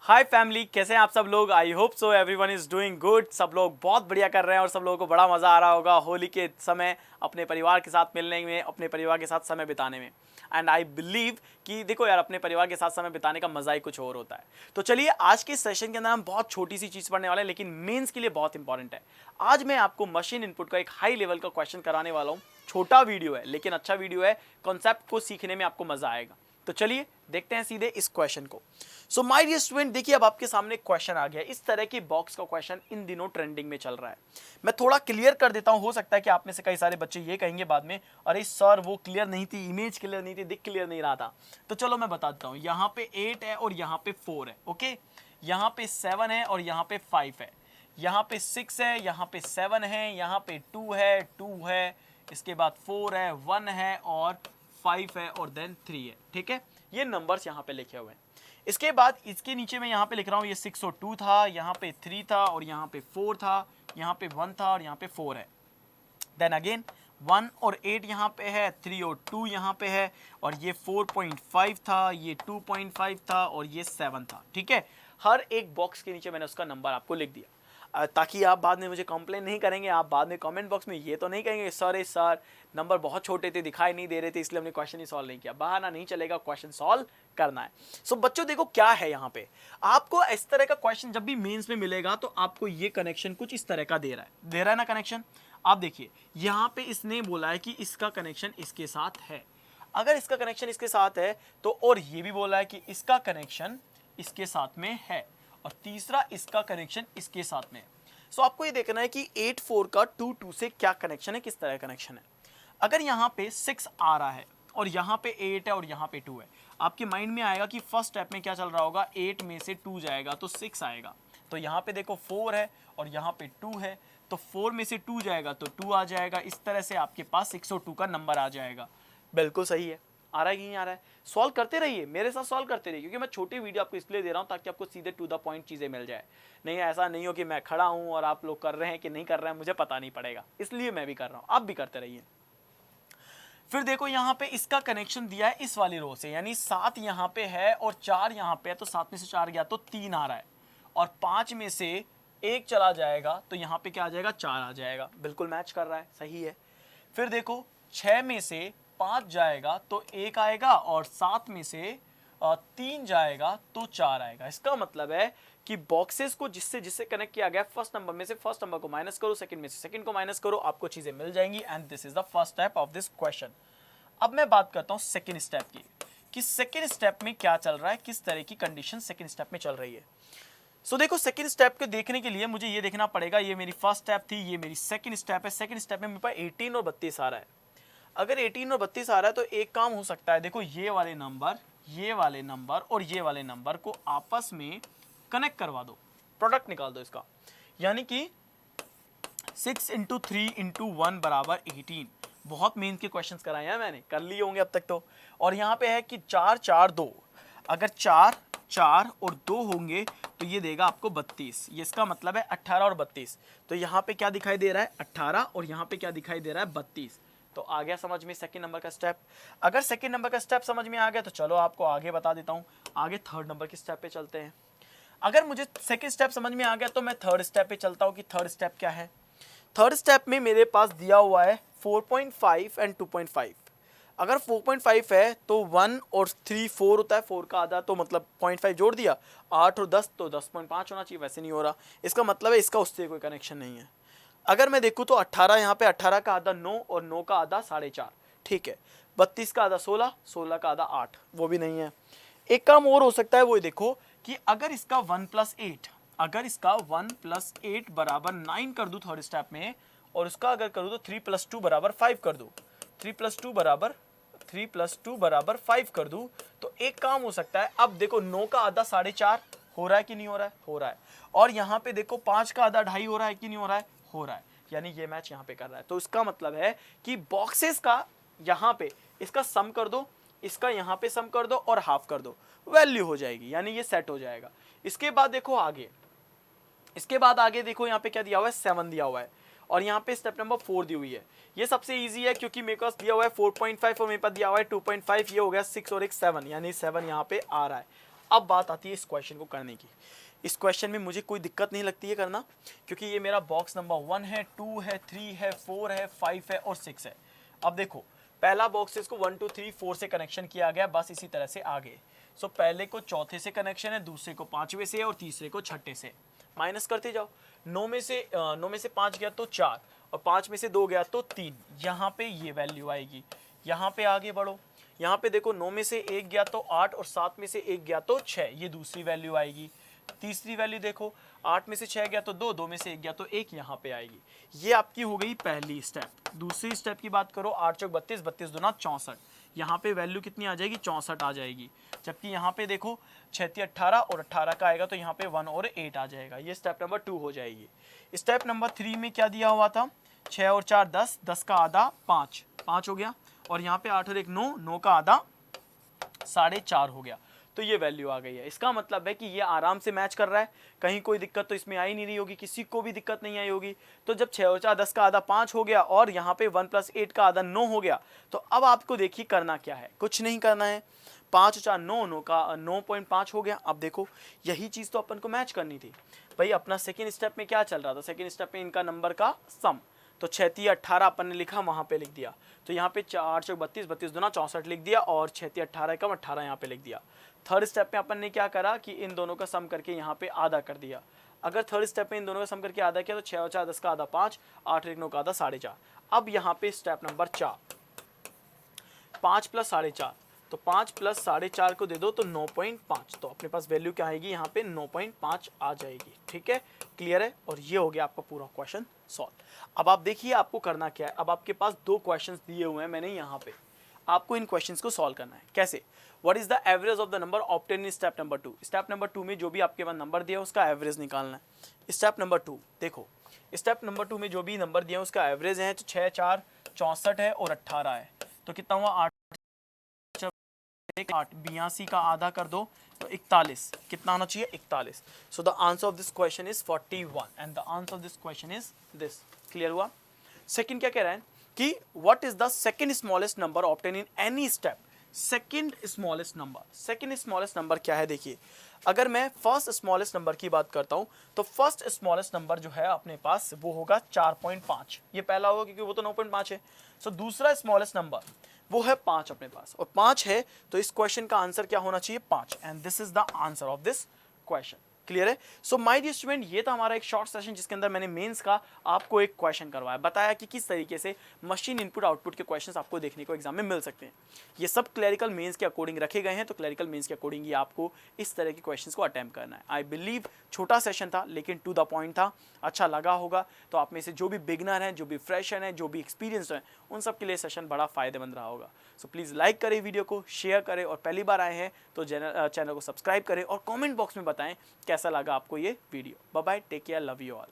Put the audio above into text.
हाय family, कैसे हैं आप सब लोग। I hope so everyone is doing good. सब लोग बहुत बढ़िया कर रहे हैं और सब लोगों को बड़ा मज़ा आ रहा होगा होली के समय अपने परिवार के साथ मिलने में, अपने परिवार के साथ समय बिताने में। एंड आई बिलीव कि देखो यार, अपने परिवार के साथ समय बिताने का मज़ा ही कुछ और होता है। तो चलिए, आज के सेशन के अंदर हम बहुत छोटी सी चीज़ पढ़ने वाले हैं, लेकिन मेंस के लिए बहुत इंपॉर्टेंट है। आज मैं आपको मशीन इनपुट का एक हाई लेवल का क्वेश्चन कराने वाला हूँ। छोटा वीडियो है लेकिन अच्छा वीडियो है, कॉन्सेप्ट को सीखने में आपको मज़ा आएगा। तो चलिए देखते हैं सीधे इस क्वेश्चन को। सो माय डियर स्टूडेंट, देखिए अब आपके सामने क्वेश्चन आ गया। इस तरह की बॉक्स का क्वेश्चन इन दिनों ट्रेंडिंग में चल रहा है। मैं थोड़ा क्लियर कर देता हूं। हो सकता है कि आप में से कई सारे बच्चे ये कहेंगे बाद में, अरे सर वो क्लियर नहीं थी, इमेज क्लियर नहीं थी, दिख क्लियर नहीं रहा था। तो चलो मैं बता देता हूं। यहाँ पे 8 है और यहाँ पे 4 है। ओके, यहाँ पे 7 है और यहाँ पे 5 है। यहाँ पे 6 है, यहाँ पे 7 है, यहाँ पे 2 है, 2 है, इसके बाद 4 है, 1 है और 5 है और देन 3 है। ठीक है, ये नंबर्स यहाँ पे लिखे हुए हैं। इसके बाद इसके नीचे मैं यहाँ पे लिख रहा हूँ, ये 6 और 2 था, यहाँ पे 3 था और यहाँ पे 4 था, यहाँ पे 1 था और यहाँ पे 4 है। देन अगेन 1 और 8 यहाँ पे है, 3 और 2 यहाँ पे है और ये 4.5 था, ये 2.5 था और ये 7 था। ठीक है, हर एक बॉक्स के नीचे मैंने उसका नंबर आपको लिख दिया ताकि आप बाद में मुझे कंप्लेन नहीं करेंगे। आप बाद में कमेंट बॉक्स में ये तो नहीं कहेंगे सर नंबर बहुत छोटे थे, दिखाई नहीं दे रहे थे, इसलिए हमने क्वेश्चन ही सॉल्व नहीं किया। बहाना नहीं चलेगा, क्वेश्चन सॉल्व करना है। सो बच्चों देखो क्या है यहाँ पे, आपको इस तरह का क्वेश्चन जब भी मेंस में मिलेगा तो आपको ये कनेक्शन कुछ इस तरह का दे रहा है ना कनेक्शन। आप देखिए यहाँ पे इसने बोला है कि इसका कनेक्शन इसके साथ है। अगर इसका कनेक्शन इसके साथ है तो, और ये भी बोला है कि इसका कनेक्शन इसके साथ में है और तीसरा इसका कनेक्शन इसके साथ में है। सो आपको ये देखना है कि 8 4 का 2 2 से क्या कनेक्शन है, किस तरह का कनेक्शन है। अगर यहाँ पे 6 आ रहा है और यहाँ पे 8 है और यहाँ पे 2 है, आपके माइंड में आएगा कि फर्स्ट स्टेप में क्या चल रहा होगा, 8 में से 2 जाएगा तो 6 आएगा। तो यहाँ पे देखो 4 है और यहाँ पे 2 है, तो 4 में से 2 जाएगा तो 2 आ जाएगा। इस तरह से आपके पास 602 का नंबर आ जाएगा। बिल्कुल सही है। आ रहा है कि नहीं आ रहा है? सॉल्व करते रहिए, मेरे साथ सॉल्व करते रहिए, क्योंकि मैं छोटी वीडियो आपको इसलिए दे रहा हूँ ताकि आपको सीधे टू द पॉइंट चीज़ें मिल जाए। नहीं, ऐसा नहीं हो कि मैं खड़ा हूँ और आप लोग कर रहे हैं कि नहीं कर रहे हैं, मुझे पता नहीं पड़ेगा, इसलिए मैं भी कर रहा हूँ, आप भी करते रहिए। फिर देखो यहाँ पे इसका कनेक्शन दिया है इस वाली रो से, यानी 7 यहाँ पे है और 4 यहाँ पे है, तो 7 में से 4 गया तो 3 आ रहा है और 5 में से 1 चला जाएगा तो यहाँ पे क्या आ जाएगा, 4 आ जाएगा। बिल्कुल मैच कर रहा है, सही है। फिर देखो 6 में से 5 जाएगा तो 1 आएगा और 7 में से 3 जाएगा तो 4 आएगा। इसका मतलब है कि बॉक्सेस को जिससे जिससे कनेक्ट किया गया, फर्स्ट नंबर में से फर्स्ट नंबर को माइनस करो, सेकंड में से सेकंड को माइनस करो, आपको चीजें मिल जाएंगी। And this is the first step of this question. अब मैं बात करता हूं सेकंड स्टेप की, कि सेकंड स्टेप में क्या चल रहा है, किस तरह की कंडीशन सेकंड स्टेप में चल रही है। सो देखो सेकंड स्टेप को देखने के लिए मुझे ये देखना पड़ेगा, ये मेरी फर्स्ट स्टेप थी, ये मेरी सेकंड स्टेप है। सेकंड स्टेप में मेरे पास 18 और 32 आ रहा है। अगर 18 और 32 आ रहा है तो एक काम हो सकता है, देखो ये वाले नंबर और ये वाले नंबर को आपस में कनेक्ट करवा दो, प्रोडक्ट निकाल दो इसका, यानी कि 6 इंटू 3 इंटू 1 बराबर 18। बहुत मेंस के क्वेश्चंस कराए हैं मैंने, कर लिए होंगे अब तक तो। और यहाँ पे है कि 4 4 2, अगर 4 4 और 2 होंगे तो ये देगा आपको 32। ये इसका मतलब है 18 और 32। तो यहाँ पे क्या दिखाई दे रहा है, 18, और यहाँ पे क्या दिखाई दे रहा है, 32। तो आ गया समझ में सेकंड नंबर का स्टेप। अगर सेकंड नंबर का स्टेप समझ में आ गया तो चलो आपको आगे बता देता हूँ। आगे थर्ड नंबर के स्टेप पे चलते हैं। अगर मुझे सेकंड स्टेप समझ में आ गया तो मैं थर्ड स्टेप पे चलता हूँ कि थर्ड स्टेप क्या है। थर्ड स्टेप में मेरे पास दिया हुआ है 4.5 एंड 2.5। अगर 4.5 है तो 1 और 3 4 होता है, 4 का आधा, तो मतलब 0.5 जोड़ दिया, 8 और 10 तो 10.5 होना चाहिए, वैसे नहीं हो रहा। इसका मतलब है इसका उससे कोई कनेक्शन नहीं है। अगर मैं देखूँ तो 18, यहाँ पे 18 का आधा 9 और 9 का आधा 4.5, ठीक है। 32 का आधा 16, 16 का आधा 8, वो भी नहीं है। एक काम और हो सकता है, वो देखो कि अगर इसका 1 + 8, अगर इसका 1 + 8 बराबर 9 कर दूं थर्ड स्टेप में, और उसका अगर करूं तो 3 + 2 बराबर 5 कर दूं, 3 + 2 बराबर 5 कर दूं, तो एक काम हो सकता है। अब देखो 9 का आधा 4.5 हो रहा है कि नहीं हो रहा है, हो रहा है। और यहाँ पे देखो 5 का आधा 2.5 हो रहा है कि नहीं हो रहा है, हो रहा है। यानी ये मैच यहाँ पे कर रहा है। तो इसका मतलब है कि बॉक्सेस का यहाँ पे इसका सम कर दो, इसका यहाँ पे सम कर दो और हाफ कर दो, वैल्यू हो जाएगी, यानी ये सेट हो जाएगा। इसके बाद देखो आगे, इसके बाद आगे देखो यहाँ पे क्या दिया हुआ है, 7 दिया हुआ है और यहाँ पे स्टेप नंबर 4 दी हुई है। ये सबसे इजी है क्योंकि मेरे पास दिया हुआ है 4.5 और मेरे पास दिया हुआ है 2.5, ये हो गया 6 और एक 7, यानी 7 यहाँ पे आ रहा है। अब बात आती है इस क्वेश्चन को करने की। इस क्वेश्चन में मुझे कोई दिक्कत नहीं लगती है करना, क्योंकि ये मेरा बॉक्स नंबर 1 है, 2 है, 3 है, 4 है, 5 है और 6 है। अब देखो पहला बॉक्स है, इसको 1 2 3 4 से कनेक्शन किया गया, बस इसी तरह से आगे। सो पहले को चौथे से कनेक्शन है, दूसरे को पांचवे से और तीसरे को छठे से। माइनस करते जाओ, 9 में से 5 गया तो 4 और 5 में से 2 गया तो 3। यहाँ पे ये वैल्यू आएगी। यहाँ पे आगे बढ़ो, यहाँ पे देखो 9 में से 1 गया तो 8 और 7 में से 1 गया तो 6, ये दूसरी वैल्यू आएगी। तीसरी वैल्यू देखो 8 में से 6 गया तो 2, 2 में से 1 गया तो 1, यहाँ पे आएगी। ये आपकी हो गई पहली स्टेप। दूसरी स्टेप की बात करो, 8 चौक 32, 32 दूना 64, यहाँ पे वैल्यू कितनी आ जाएगी, 64 आ जाएगी। जबकि यहाँ पे देखो 36 18 और 18 का आएगा तो यहाँ पे 1 और 8 आ जाएगा। ये स्टेप नंबर 2 हो जाएगी। स्टेप नंबर 3 में क्या दिया हुआ था, 6 और 4 10, 10 का आधा 5, 5 हो गया। और यहाँ पे 8 और 1 9, 9 का आधा 4.5 हो गया। तो ये वैल्यू आ गई है। इसका मतलब है कि ये आराम से मैच कर रहा है, कहीं कोई दिक्कत तो इसमें आई नहीं रही होगी, किसी को भी दिक्कत नहीं आई होगी। तो जब 6 और 4 10 का आधा 5 हो गया और यहाँ पे 1 + 8 का आधा 9 हो गया, तो अब आपको देखिए करना क्या है, कुछ नहीं करना है। 5 और 4 9, 9 का 9.5 हो गया। अब देखो यही चीज़ तो अपन को मैच करनी थी भाई। अपना सेकेंड स्टेप में क्या चल रहा था, सेकेंड स्टेप में इनका नंबर का सम, तो 36 18 अपन ने लिखा, वहाँ पे लिख दिया। तो यहाँ पे 4 चौक 32, 32 दूना 64 लिख दिया और 36 18 कम 18 यहाँ पे लिख दिया। थर्ड स्टेप में अपन ने क्या करा कि इन दोनों का सम करके यहाँ पे आधा कर दिया। अगर थर्ड स्टेप में इन दोनों का सम करके आधा किया तो 6 और 4 10 का आधा 5, 8 और 1 9 का आधा 4.5। अब यहाँ पे स्टेप नंबर 4, 5 + 4.5, तो 5 + 4.5 को दे दो तो 9.5, तो अपने पास वैल्यू क्या आएगी, यहाँ पे 9.5 आ जाएगी। ठीक है, क्लियर है। और ये हो गया आपका पूरा क्वेश्चन सॉल्व। अब आप देखिए आपको करना क्या है। अब आपके पास 2 क्वेश्चंस दिए हुए हैं मैंने यहाँ पे, आपको इन क्वेश्चंस को सॉल्व करना है। कैसे, what is the average of the number obtain in step number 2। Step number 2 में जो भी आपके पास नंबर दिया है उसका एवरेज निकालना है। स्टेप नंबर 2 देखो, स्टेप नंबर 2 में जो भी नंबर दिया है उसका एवरेज है, तो 6 4 64 है और 18 है, तो कितना हुआ 8 82 का आधा कर दो तो 41, कितना आना चाहिए 41। So the answer of this question is 41 and the answer of this question is this. Clear हुआ। सेकंड क्या कह रहा है कि what is the second smallest number obtain in any step. Second smallest number, second smallest number क्या है, देखिए अगर मैं फर्स्ट स्मॉलेस्ट नंबर की बात करता हूं तो फर्स्ट स्मॉलेस्ट नंबर जो है अपने पास वो होगा 4.5, ये पहला होगा क्योंकि वो तो 9.5 है। सो दूसरा स्मॉलेस्ट नंबर वो है 5 अपने पास, और 5 है तो इस क्वेश्चन का आंसर क्या होना चाहिए 5, and this is the answer of this question. Clear है। सो माय डियर स्टूडेंट, ये था हमारा एक शॉर्ट सेशन जिसके अंदर मैंने मेंस का आपको एक क्वेश्चन करवाया, बताया कि किस तरीके से मशीन इनपुट आउटपुट के क्वेश्चंस आपको देखने को एग्जाम में मिल सकते हैं। ये सब क्लरिकल मेंस के अकॉर्डिंग रखे गए हैं, तो क्लरिकल मेंस के अकॉर्डिंग ही आपको इस तरह के क्वेश्चंस को अटेम्प्ट करना है। आई बिलीव छोटा सेशन था लेकिन टू द पॉइंट था, अच्छा लगा होगा। तो आप में से जो भी बिगनर हैं, जो भी फ्रेशर हैं, जो भी एक्सपीरियंस्ड हैं, उन सब के लिए सेशन बड़ा फायदेमंद रहा होगा। सो प्लीज़ लाइक करें वीडियो को, शेयर करें, और पहली बार आए हैं तो चैनल को सब्सक्राइब करें और कमेंट बॉक्स में बताएं कैसा लगा आपको ये video. Bye bye, take care, love you all.